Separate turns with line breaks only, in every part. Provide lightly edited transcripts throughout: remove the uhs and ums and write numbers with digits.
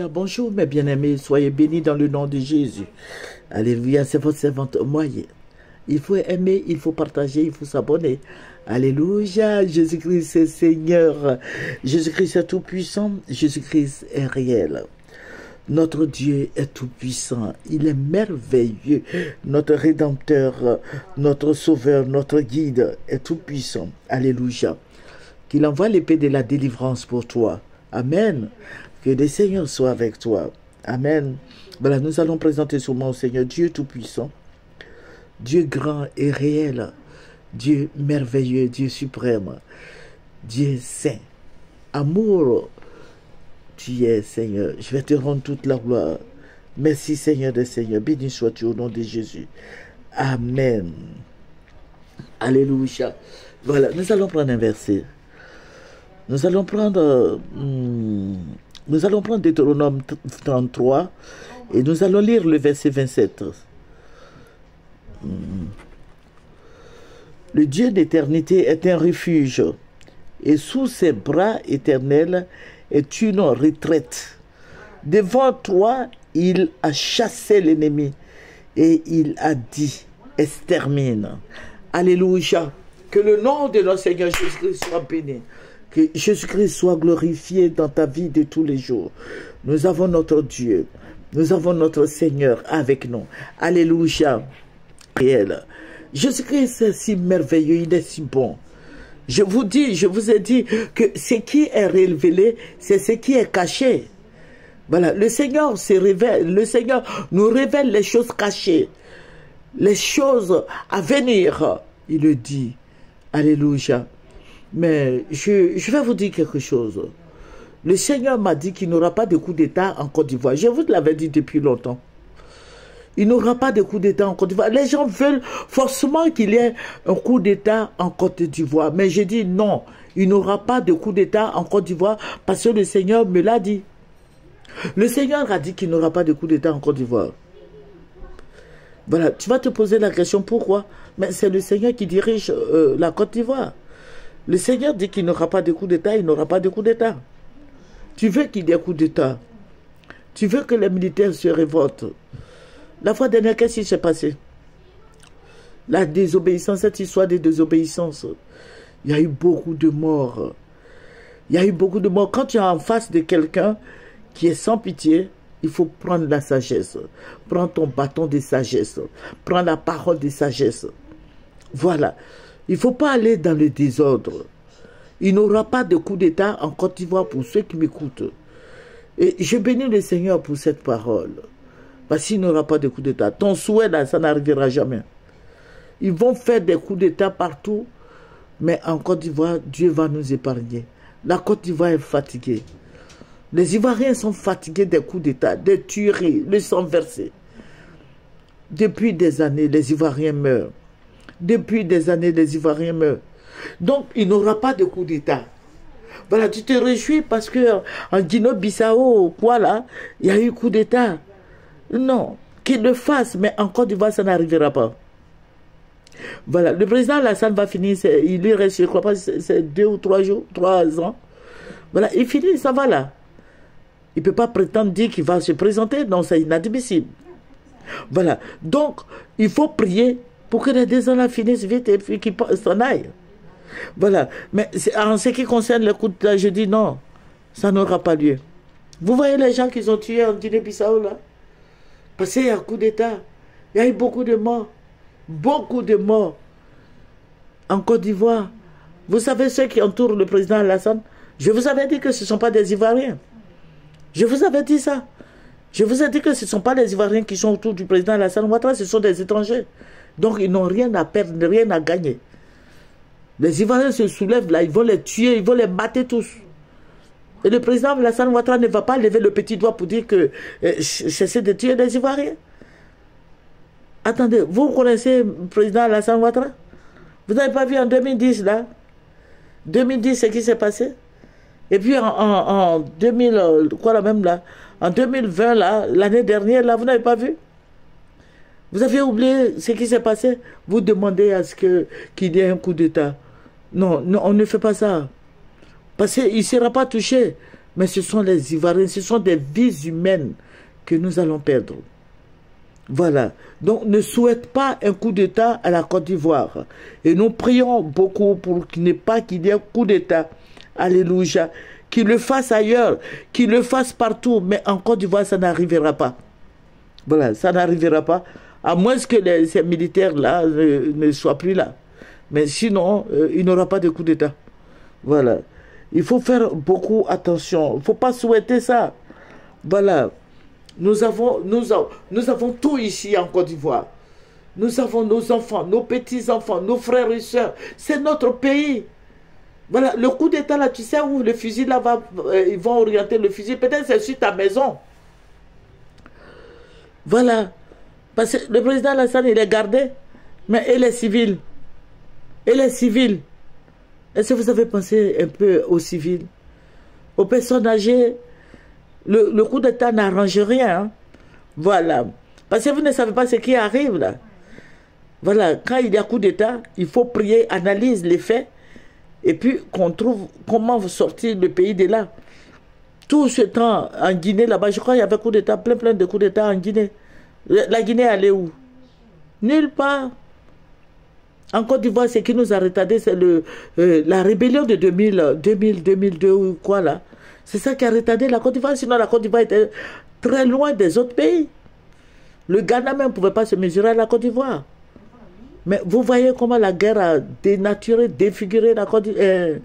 Bonjour mes bien-aimés, soyez bénis dans le nom de Jésus. Alléluia, c'est votre servante moyen. Il faut aimer, il faut partager, il faut s'abonner. Alléluia, Jésus-Christ est Seigneur. Jésus-Christ est tout-puissant, Jésus-Christ est réel. Notre Dieu est tout-puissant, il est merveilleux. Notre Rédempteur, notre Sauveur, notre Guide est tout-puissant. Alléluia. Qu'il envoie l'épée de la délivrance pour toi. Amen. Que le Seigneur soit avec toi. Amen. Voilà, nous allons présenter seulement au Seigneur Dieu Tout-Puissant, Dieu grand et réel, Dieu merveilleux, Dieu suprême, Dieu saint. Amour, tu es Seigneur. Je vais te rendre toute la gloire. Merci Seigneur des Seigneurs. Béni sois-tu au nom de Jésus. Amen. Alléluia. Voilà, nous allons prendre un verset. Nous allons prendre Deutéronome 33 et nous allons lire le verset 27. Le Dieu d'éternité est un refuge et sous ses bras éternels est une retraite. Devant toi, il a chassé l'ennemi et il a dit, extermine. Alléluia. Que le nom de notre Seigneur Jésus-Christ soit béni. Que Jésus-Christ soit glorifié dans ta vie de tous les jours. Nous avons notre Dieu. Nous avons notre Seigneur avec nous. Alléluia. Réel. Jésus-Christ est si merveilleux, il est si bon. Je vous ai dit que ce qui est révélé, c'est ce qui est caché. Voilà, le Seigneur se révèle, le Seigneur nous révèle les choses cachées, les choses à venir. Il le dit. Alléluia. Mais je vais vous dire quelque chose. Le Seigneur m'a dit qu'il n'y aura pas de coup d'État en Côte d'Ivoire. Je vous l'avais dit depuis longtemps. Il n'y aura pas de coup d'État en Côte d'Ivoire. Les gens veulent forcément qu'il y ait un coup d'État en Côte d'Ivoire. Mais j'ai dit non, il n'y aura pas de coup d'État en Côte d'Ivoire parce que le Seigneur me l'a dit. Le Seigneur a dit qu'il n'y aura pas de coup d'État en Côte d'Ivoire. Voilà, tu vas te poser la question pourquoi? Mais c'est le Seigneur qui dirige la Côte d'Ivoire. Le Seigneur dit qu'il n'y aura pas de coup d'État, il n'y aura pas de coup d'État. Tu veux qu'il y ait un coup d'État. Tu veux que les militaires se révoltent. La fois dernière, qu'est-ce qui s'est passé? La désobéissance, cette histoire de désobéissance. Il y a eu beaucoup de morts. Il y a eu beaucoup de morts. Quand tu es en face de quelqu'un qui est sans pitié, il faut prendre la sagesse. Prends ton bâton de sagesse. Prends la parole de sagesse. Voilà. Il ne faut pas aller dans le désordre. Il n'y aura pas de coup d'État en Côte d'Ivoire pour ceux qui m'écoutent. Et je bénis le Seigneur pour cette parole. Parce qu'il n'y aura pas de coup d'État. Ton souhait, là, ça n'arrivera jamais. Ils vont faire des coups d'État partout. Mais en Côte d'Ivoire, Dieu va nous épargner. La Côte d'Ivoire est fatiguée. Les Ivoiriens sont fatigués des coups d'État, des tueries, le sang versé. Depuis des années, les Ivoiriens meurent. Depuis des années, les Ivoiriens meurent. Donc, il n'y aura pas de coup d'État. Voilà, tu te réjouis parce que en Guinée-Bissau, quoi là, il y a eu coup d'État. Non, qu'il le fasse, mais en Côte d'Ivoire, ça n'arrivera pas. Voilà, le président Alassane va finir, il lui reste, je ne crois pas, c'est 2 ou 3 jours, 3 ans. Voilà, il finit, ça va là. Il ne peut pas prétendre dire qu'il va se présenter, non, c'est inadmissible. Voilà, donc, il faut prier pour que les 2 ans là finissent vite et puis qu'ils s'en aillent. Voilà. Mais en ce qui concerne le coup d'État, je dis non, ça n'aura pas lieu. Vous voyez les gens qu'ils ont tués en Guinée-Bissau là? Parce qu'il y a un coup d'État. Il y a eu beaucoup de morts. Beaucoup de morts. En Côte d'Ivoire. Vous savez ceux qui entourent le président Alassane? Je vous avais dit que ce ne sont pas des Ivoiriens. Je vous avais dit ça. Je vous ai dit que ce ne sont pas les Ivoiriens qui sont autour du président Alassane Ouattara, ce sont des étrangers. Donc ils n'ont rien à perdre, rien à gagner. Les Ivoiriens se soulèvent là, ils vont les tuer, ils vont les mater tous. Et le président Alassane Ouattara ne va pas lever le petit doigt pour dire que cessez de tuer les Ivoiriens. Attendez, vous connaissez le président Alassane Ouattara? Vous n'avez pas vu en 2010 là? 2010, ce qui s'est passé? Et puis en 2000, quoi là même là? En 2020 là, l'année dernière là, vous n'avez pas vu? Vous avez oublié ce qui s'est passé? Vous demandez à ce qu'il y ait un coup d'État. Non, non, on ne fait pas ça. Parce qu'il ne sera pas touché. Mais ce sont les Ivoiriens, ce sont des vies humaines que nous allons perdre. Voilà. Donc, ne souhaite pas un coup d'État à la Côte d'Ivoire. Et nous prions beaucoup pour qu'il n'y ait pas qu'il y ait un coup d'État. Alléluia. Qu'il le fasse ailleurs, qu'il le fasse partout. Mais en Côte d'Ivoire, ça n'arrivera pas. Voilà, ça n'arrivera pas. À moins que ces militaires-là ne soient plus là. Mais sinon, il n'y aura pas de coup d'État. Voilà. Il faut faire beaucoup attention. Il ne faut pas souhaiter ça. Voilà. Nous avons tout ici en Côte d'Ivoire. Nous avons nos enfants, nos petits-enfants, nos frères et sœurs. C'est notre pays. Voilà, le coup d'État là, tu sais où le fusil là va, ils vont orienter le fusil. Peut-être c'est sur ta maison. Voilà. Parce que le président Alassane, il est gardé. Mais il est civil. Il est civil. Est-ce que vous avez pensé un peu aux civils? Aux personnes âgées? Le coup d'État n'arrange rien. Hein. Voilà. Parce que vous ne savez pas ce qui arrive là. Voilà. Quand il y a coup d'État, il faut prier, analyse les faits. Et puis qu'on trouve comment sortir le pays de là. Tout ce temps en Guinée, là-bas, je crois qu'il y avait coup d'État, plein de coups d'État en Guinée. La Guinée allait où? Nulle part. En Côte d'Ivoire, ce qui nous a retardé, c'est la rébellion de 2002 ou quoi là. C'est ça qui a retardé la Côte d'Ivoire. Sinon, la Côte d'Ivoire était très loin des autres pays. Le Ghana même ne pouvait pas se mesurer à la Côte d'Ivoire. Mais vous voyez comment la guerre a dénaturé, défiguré la Côte d'Ivoire.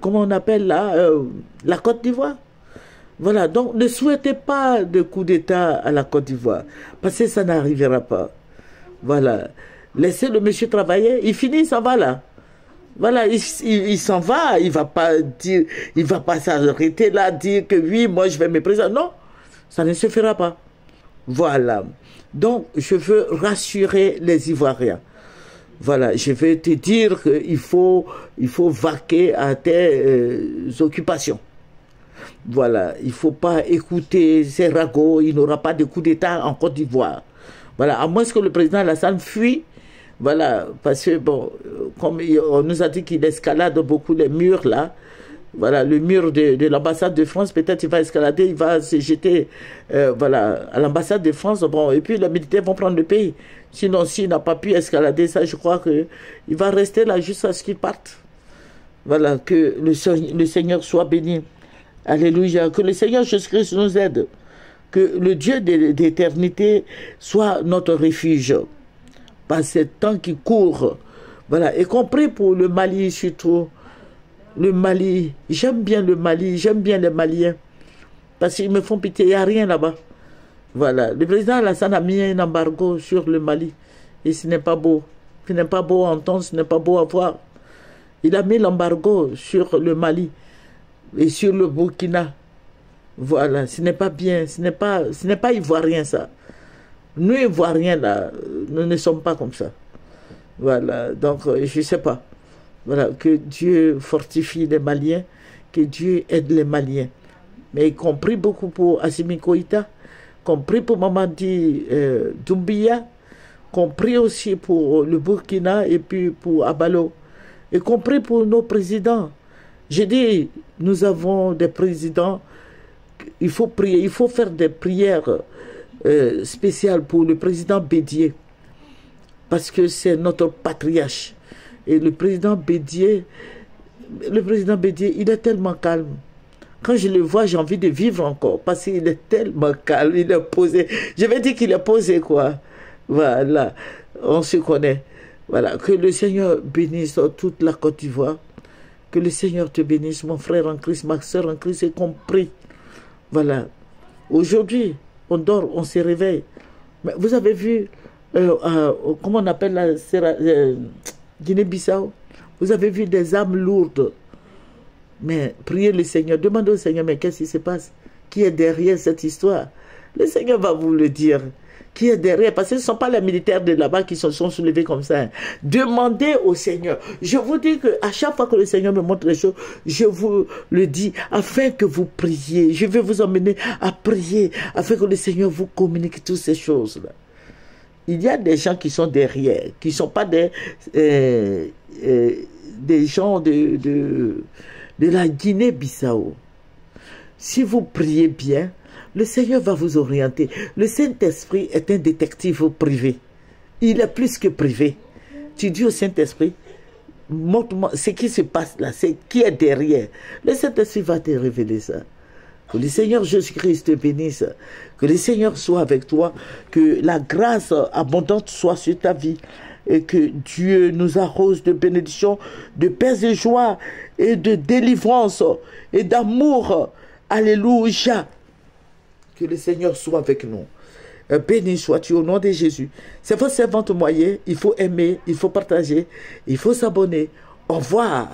Comment on appelle là la Côte d'Ivoire. Voilà, donc ne souhaitez pas de coup d'État à la Côte d'Ivoire. Parce que ça n'arrivera pas. Voilà. Laissez le monsieur travailler. Il finit, il s'en va là. Voilà, il s'en va, il va pas dire, il va pas s'arrêter là, dire que oui, moi je vais me présenter. Non, ça ne se fera pas. Voilà. Donc, je veux rassurer les Ivoiriens. Voilà, je vais te dire qu'il faut vaquer à tes occupations. Voilà, il ne faut pas écouter ces ragots, il n'y aura pas de coup d'État en Côte d'Ivoire. Voilà, à moins que le président Alassane fuit. Voilà, parce que, bon, comme on nous a dit qu'il escalade beaucoup les murs, là, voilà, le mur de l'ambassade de France, peut-être il va escalader, il va se jeter, voilà, à l'ambassade de France, bon, et puis les militaires vont prendre le pays. Sinon, s'il n'a pas pu escalader ça, je crois qu'il va rester là jusqu'à ce qu'il parte. Voilà, que le Seigneur soit béni. Alléluia, que le Seigneur Jésus-Christ nous aide. Que le Dieu d'éternité soit notre refuge. Par ces temps qui courent, voilà, y compris pour le Mali surtout. Le Mali, j'aime bien le Mali, j'aime bien les Maliens, parce qu'ils me font pitié, il n'y a rien là-bas. Voilà, le président Alassane a mis un embargo sur le Mali, et ce n'est pas beau. Ce n'est pas beau à entendre, ce n'est pas beau à voir. Il a mis l'embargo sur le Mali et sur le Burkina. Voilà, ce n'est pas bien, ce n'est pas ivoirien ça. Nous, Ivoiriens, là, nous ne sommes pas comme ça. Voilà, donc, je ne sais pas. Voilà, que Dieu fortifie les Maliens, que Dieu aide les Maliens. Mais y compris beaucoup pour Assimi Goïta, compris pour Mamadi Doumbia, compris aussi pour le Burkina et puis pour Abalo, y compris pour nos présidents. J'ai dit, nous avons des présidents, il faut prier, il faut faire des prières spécial pour le président Bédié, parce que c'est notre patriarche. Et le président Bédié, il est tellement calme. Quand je le vois, j'ai envie de vivre encore, parce qu'il est tellement calme, il est posé. Je vais dire qu'il est posé, quoi. Voilà, on se connaît. Voilà, que le Seigneur bénisse toute la Côte d'Ivoire. Que le Seigneur te bénisse, mon frère en Christ, ma soeur en Christ, y compris. Voilà. Aujourd'hui, on dort, on se réveille. Mais vous avez vu, comment on appelle la Guinée-Bissau? Vous avez vu des âmes lourdes. Mais priez le Seigneur, demandez au Seigneur, mais qu'est-ce qui se passe? Qui est derrière cette histoire? Le Seigneur va vous le dire. Qui est derrière? Parce que ce ne sont pas les militaires de là-bas qui se sont soulevés comme ça. Hein. Demandez au Seigneur. Je vous dis qu'à chaque fois que le Seigneur me montre les choses, je vous le dis, afin que vous priez. Je vais vous emmener à prier, afin que le Seigneur vous communique toutes ces choses-là. Il y a des gens qui sont derrière, qui ne sont pas des gens de la Guinée-Bissau. Si vous priez bien, le Seigneur va vous orienter. Le Saint-Esprit est un détective privé. Il est plus que privé. Tu dis au Saint-Esprit, montre-moi ce qui se passe là, c'est qui est derrière. Le Saint-Esprit va te révéler ça. Que le Seigneur Jésus-Christ te bénisse. Que le Seigneur soit avec toi. Que la grâce abondante soit sur ta vie. Et que Dieu nous arrose de bénédictions, de paix et joie, et de délivrance, et d'amour. Alléluia. Que le Seigneur soit avec nous. Béni sois-tu au nom de Jésus. C'est votre servante moyen. Il faut aimer, il faut partager, il faut s'abonner. Au revoir.